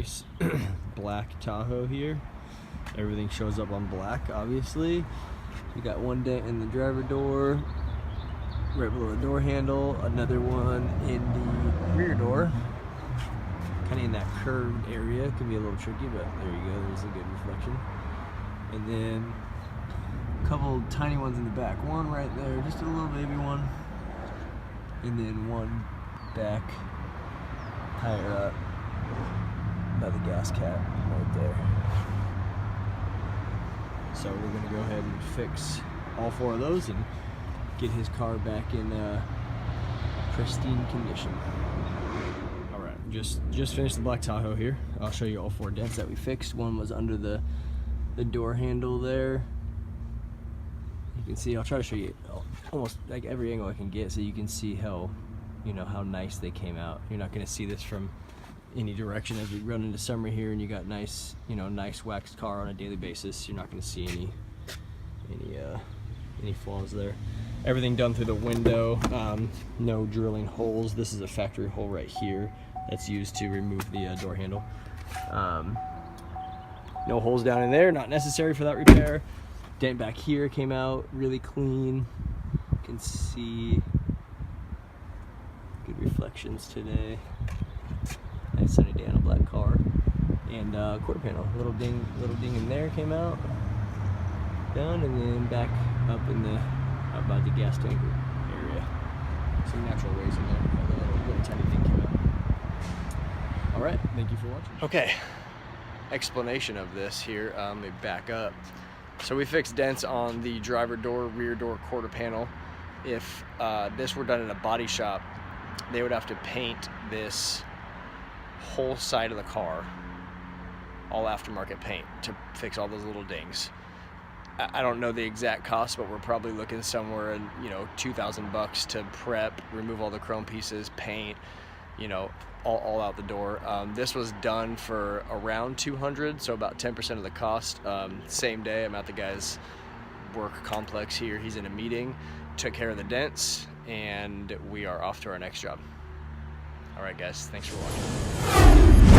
nice black Tahoe here. Everything shows up on black, obviously. You got one dent in the driver door, right below the door handle, another one in the rear door, kind of in that curved area. It can be a little tricky, but there you go, there's a good reflection. And then a couple tiny ones in the back, one right there, just a little baby one, and then one back higher up by the gas cap right there. So we're gonna go ahead and fix all 4 of those and get his car back in pristine condition. All right, just finished the black Tahoe here. I'll show you all 4 dents that we fixed. One was under the door handle there. You can see, I'll try to show you almost like every angle I can get so you can see how, how nice they came out. You're not gonna see this from any direction as we run into summer here and you got nice, nice waxed car on a daily basis. You're not gonna see any flaws there. Everything done through the window, no drilling holes. This is a factory hole right here that's used to remove the door handle. No holes down in there, not necessary for that repair. Dent back here came out really clean. You can see good reflections today. Nice sunny day on a black car. And quarter panel, little ding in there came out. Done, and then back up up by the gas tank area. Some natural rays in there. A little tiny thing came out. All right, thank you for watching. Okay, explanation of this here. Let me back up. So we fixed dents on the driver door, rear door, quarter panel. If this were done in a body shop, they would have to paint this whole side of the car, all aftermarket paint, to fix all those little dings. I don't know the exact cost, but we're probably looking somewhere in, $2,000 to prep, remove all the chrome pieces, paint, all out the door. This was done for around $200, so about 10% of the cost. Same day, I'm at the guy's work complex here. He's in a meeting, took care of the dents, and we are off to our next job. All right, guys, thanks for watching.